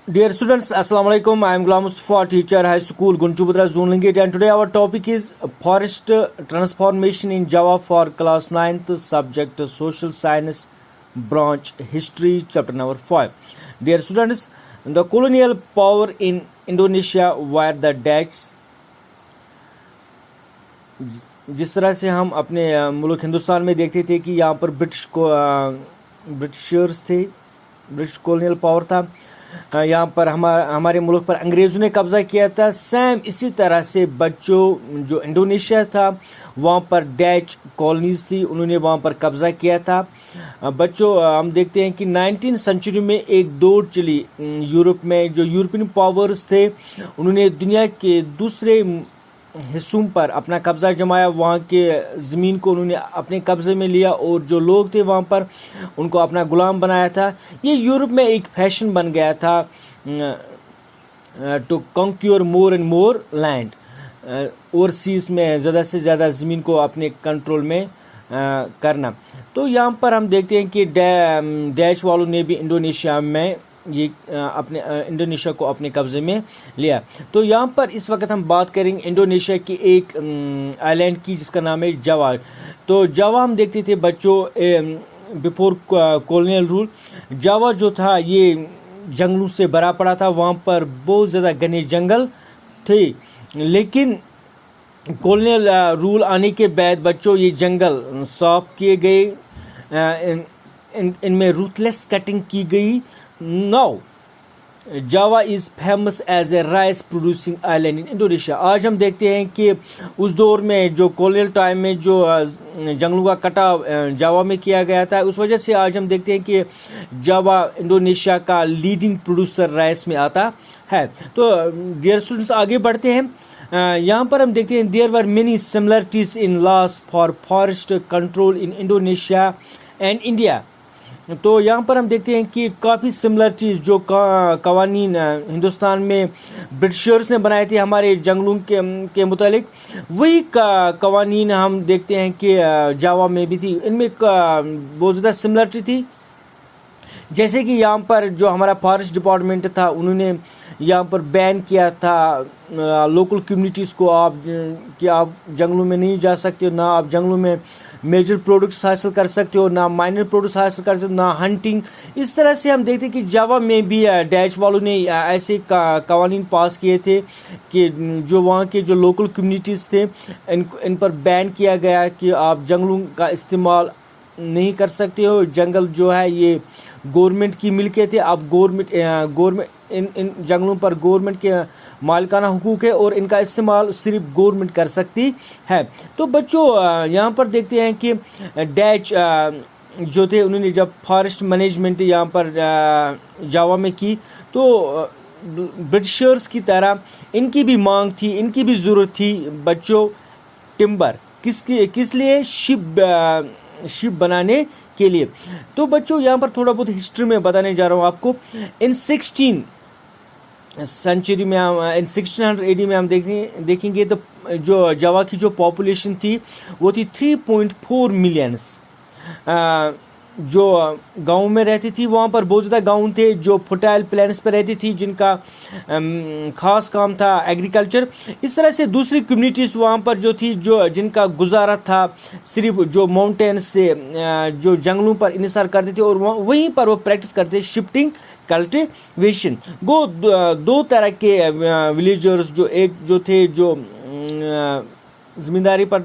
Dear students, Assalamu alaikum. I am Ghulam Mustafa, teacher, High School, Gunchubudra, Zone Lingate, and today our topic is forest transformation in Java for class 9th, subject social science, branch history, chapter number 5. Dear students, the colonial power in Indonesia were the Dutch. जिस तरह से हम अपने मुल्क हिंदुस्तान में देखते थे कि यहाँ पर ब्रिटिशर्स थे, ब्रिटिश कॉलोनियल पावर था, यहाँ पर हमारे मुल्क पर अंग्रेज़ों ने कब्ज़ा किया था। सेम इसी तरह से बच्चों जो इंडोनेशिया था वहाँ पर डच कॉलोनीज़ थी, उन्होंने वहाँ पर कब्ज़ा किया था। बच्चों हम देखते हैं कि 19th सेंचुरी में एक दौड़ चली यूरोप में, जो यूरोपियन पावर्स थे उन्होंने दुनिया के दूसरे हिस्सों पर अपना कब्ज़ा जमाया, वहाँ के ज़मीन को उन्होंने अपने कब्ज़े में लिया और जो लोग थे वहाँ पर उनको अपना ग़ुलाम बनाया था। ये यूरोप में एक फैशन बन गया था to conquer more and more land, overseas में ज़्यादा से ज़्यादा ज़मीन को अपने कंट्रोल में करना। तो यहाँ पर हम देखते हैं कि डैश वालों ने भी इंडोनेशिया में ये अपने इंडोनेशिया को अपने कब्ज़े में लिया। तो यहाँ पर इस वक्त हम बात करेंगे इंडोनेशिया की एक आइलैंड की जिसका नाम है जावा। तो जावा हम देखते थे बच्चों बिफोर कॉलोनियल रूल, जावा जो था ये जंगलों से भरा पड़ा था, वहाँ पर बहुत ज़्यादा घने जंगल थे। लेकिन कॉलोनियल रूल आने के बाद बच्चों ये जंगल साफ किए गए, इनमें रूथलेस कटिंग की गई। Now, Java is famous as a rice producing island in Indonesia. आज हम देखते हैं कि उस दौर में जो कॉलोनियल टाइम में जो जंगलों का कटाव जावा में किया गया था, उस वजह से आज हम देखते हैं कि जावा इंडोनेशिया का लीडिंग प्रोड्यूसर राइस में आता है। तो डियर स्टूडेंट्स आगे बढ़ते हैं। यहाँ पर हम देखते हैं there were many similarities in laws for forest control in Indonesia and India. तो यहाँ पर हम देखते हैं कि काफ़ी सिमिलर चीज़ जो कवानीन हिंदुस्तान में ब्रिटिशर्स ने बनाए थे हमारे जंगलों के मुतालिक, वही कवानीन हम देखते हैं कि जावा में भी थी। इनमें बहुत ज़्यादा सिमिलरिटी थी। जैसे कि यहाँ पर जो हमारा फॉरेस्ट डिपार्टमेंट था उन्होंने यहाँ पर बैन किया था लोकल कम्युनिटीज़ को, कि आप जंगलों में नहीं जा सकते हो, ना आप जंगलों में मेजर प्रोडक्ट्स हासिल कर सकते हो, ना माइनर प्रोडक्ट्स हासिल कर सकते हो, ना हंटिंग। इस तरह से हम देखते हैं कि जावा में भी डैच वालों ने ऐसे कवानीन पास किए थे कि जो वहाँ के जो लोकल कम्युनिटीज़ थे इन पर बैन किया गया कि आप जंगलों का इस्तेमाल नहीं कर सकते हो। जंगल जो है ये गवर्नमेंट की मिल्कियत है। अब गवर्नमेंट इन जंगलों पर गवर्नमेंट के मालिकाना हुकूक है और इनका इस्तेमाल सिर्फ गवर्नमेंट कर सकती है। तो बच्चों यहाँ पर देखते हैं कि डैच जो थे उन्होंने जब फॉरेस्ट मैनेजमेंट यहाँ पर जावा में की, तो ब्रिटिशर्स की तरह इनकी भी मांग थी, इनकी भी ज़रूरत थी बच्चों टिम्बर किस लिए, शिप बनाने के लिए। तो बच्चों यहाँ पर थोड़ा बहुत हिस्ट्री में बताने जा रहा हूँ आपको। इन 16 सेंचुरी में इन 1600 AD में हम देखेंगे तो जो जावा की जो पॉपुलेशन थी वो थी 3.4 मिलियंस। जो गांव में रहती थी वहाँ पर बहुत ज़्यादा गांव थे जो फर्टाइल प्लेन्स पर रहती थी, जिनका ख़ास काम था एग्रीकल्चर। इस तरह से दूसरी कम्युनिटीज़ वहाँ पर जो थी जिनका गुजारा था सिर्फ जो माउंटेन से जो जंगलों पर इन्हिसार करते थे और वहीं पर वो प्रैक्टिस करते शिफ्टिंग कल्टिवेशन। दो तरह के विलेजर्स जो थे जो ज़मींदारी पर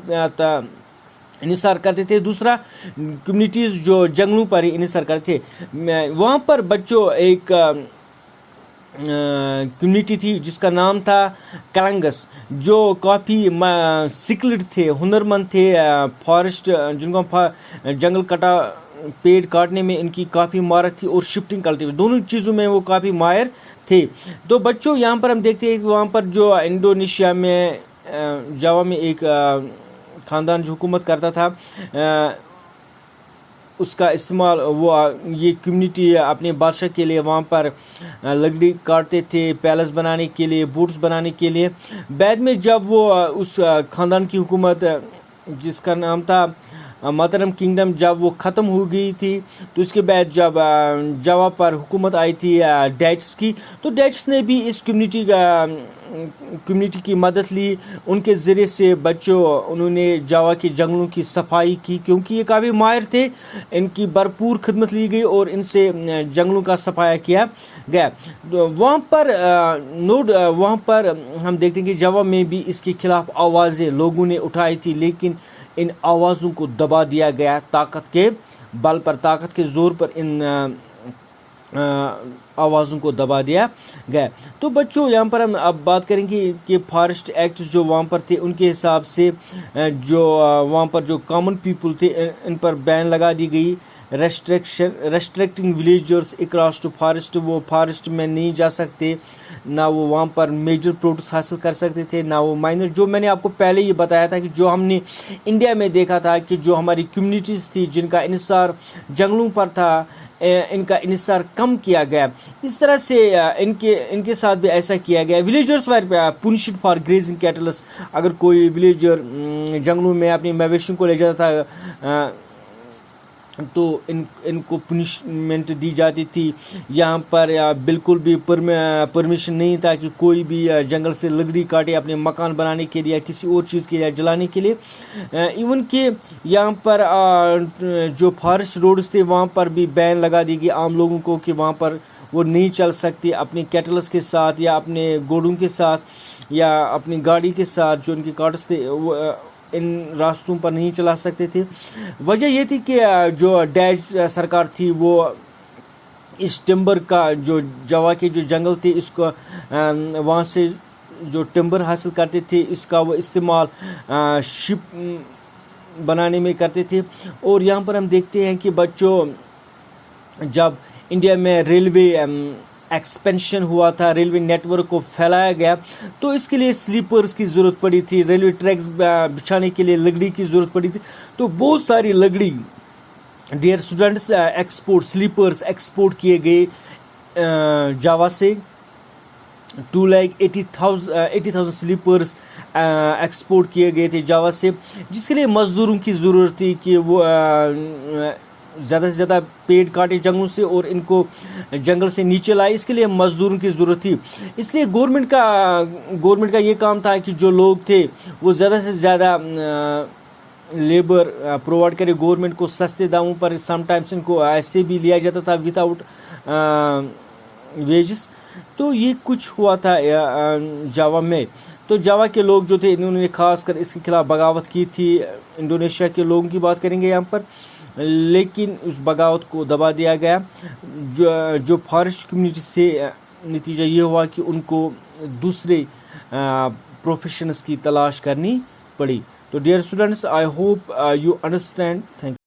इन्हिसार करते थे, दूसरा कम्युनिटीज़ जो जंगलों पर ही इन्हिसार करते थे। वहाँ पर बच्चों एक कम्युनिटी थी जिसका नाम था कलंगस, जो काफ़ी स्किल्ड थे, हुनरमंद थे, फॉरेस्ट जिनको जंगल पेड़ काटने में इनकी काफ़ी महारत थी और शिफ्टिंग कल्टिवेशन, दोनों चीज़ों में वो काफ़ी माहिर थे। तो बच्चों यहाँ पर हम देखते हैं कि वहाँ पर जो इंडोनेशिया में जावा में एक ख़ानदान जो हुकूमत करता था, उसका इस्तेमाल ये कम्युनिटी अपने बादशाह के लिए वहाँ पर लकड़ी काटते थे, पैलेस बनाने के लिए, बोट्स बनाने के लिए। बाद में जब वो उस ख़ानदान की हुकूमत जिसका नाम था ماترم کنگڈم جب وہ ختم ہو گئی تھی تو اس کے بعد جب جاوا پر حکومت آئی تھی ڈیچس کی, تو ڈیچس نے بھی اس کمیونٹی کی مدد لی. ان کے ذریعے سے انہوں نے جاوا کے جنگلوں کی صفائی کی, کیونکہ یہ کافی ماہر تھے. ان کی بھرپور خدمت لی گئی اور ان سے جنگلوں کا صفایا کیا گیا. وہاں پر ہم دیکھتے ہیں کہ جاوا میں بھی اس کے خلاف آوازیں لوگوں نے اٹھائی تھی, لیکن ان آوازوں کو دبا دیا گیا طاقت کے بل پر, طاقت کے زور پر ان آوازوں کو دبا دیا گیا. تو بچوں یہاں پر ہم اب بات کریں گے کہ فارسٹ ایکٹ جو وہاں پر تھے, ان کے حساب سے جو وہاں پر جو کامن پیپل تھے ان پر بین لگا دی گئی. ریسٹرکٹنگ ولیجرز اکراس ٹو فارسٹ, وہ فارسٹ میں نہیں جا سکتے, نہ وہ وہاں پر میجر پروڈکٹس حاصل کر سکتے تھے, نہ وہ مائنر. جو میں نے آپ کو پہلے یہ بتایا تھا کہ جو ہم نے انڈیا میں دیکھا تھا کہ جو ہماری کمیونٹیز تھی جن کا انحصار جنگلوں پر تھا, ان کا انحصار کم کیا گیا. اس طرح سے ان کے ساتھ بھی ایسا کیا گیا. ولیجرز ور پنشڈ فار گریزنگ کیٹلس, اگر کوئی ولیجر جنگلوں میں اپنی مویشیوں کو لے جاتا تھا تو ان کو پنشمنٹ دی جاتی تھی. یہاں پر بالکل بھی پرمیشن نہیں تھا کہ کوئی بھی جنگل سے لکڑی کاٹے اپنے مکان بنانے کے لیے یا کسی اور چیز کے لیے جلانے کے لیے. ایون کہ یہاں پر جو فارسٹ روڈز تھے وہاں پر بھی بین لگا دی گئی عام لوگوں کو کہ وہاں پر وہ نہیں چل سکتے اپنے کیٹلس کے ساتھ یا اپنے گھوڑوں کے ساتھ یا اپنی گاڑی کے ساتھ. جو ان کے کارٹس تھے وہ ان راستوں پر نہیں چلا سکتے تھے. وجہ یہ تھی کہ جو ڈیچ سرکار تھی وہ اس ٹمبر کا, جو جاوا کے جو جنگل تھے اس کو وہاں سے جو ٹمبر حاصل کرتے تھے اس کا وہ استعمال شپ بنانے میں کرتے تھے. اور یہاں پر ہم دیکھتے ہیں کہ بچوں جب انڈیا میں ریلوے ایکسپینشن ہوا تھا, ریلوے نیٹ ورک کو پھیلایا گیا, تو اس کے لیے سلیپرز کی ضرورت پڑی تھی, ریلوے ٹریکس بچھانے کے لیے لکڑی کی ضرورت پڑی تھی. تو بہت ساری لکڑی ڈیئر اسٹوڈنٹس سلیپرز ایکسپورٹ کیے گئے جاوا سے. 2,80,000 سلیپرز ایکسپورٹ کیے گئے تھے جاوا سے, جس کے لیے مزدوروں کی ضرورت تھی کہ وہ زیادہ سے زیادہ پیڑ کاٹے جنگلوں سے اور ان کو جنگل سے نیچے لائے. اس کے لیے مزدوروں کی ضرورت تھی. اس لیے گورنمنٹ کا یہ کام تھا کہ جو لوگ تھے وہ زیادہ سے زیادہ لیبر پرووائڈ کرے گورنمنٹ کو سستے داموں پر. سم ٹائمس ان کو ایسے بھی لیا جاتا تھا ود آؤٹ ویجز. تو یہ کچھ ہوا تھا جاوا میں. تو جاوا کے لوگ جو تھے انہوں نے خاص کر اس کے خلاف بغاوت کی تھی. انڈونیشیا کے لوگوں کی بات کریں گے یہاں پر, لیکن اس بغاوت کو دبا دیا گیا. جو فارسٹ کمیونٹی سے نتیجہ یہ ہوا کہ ان کو دوسرے پروفیشنز کی تلاش کرنی پڑی. تو dear students, I hope you understand. Thank you.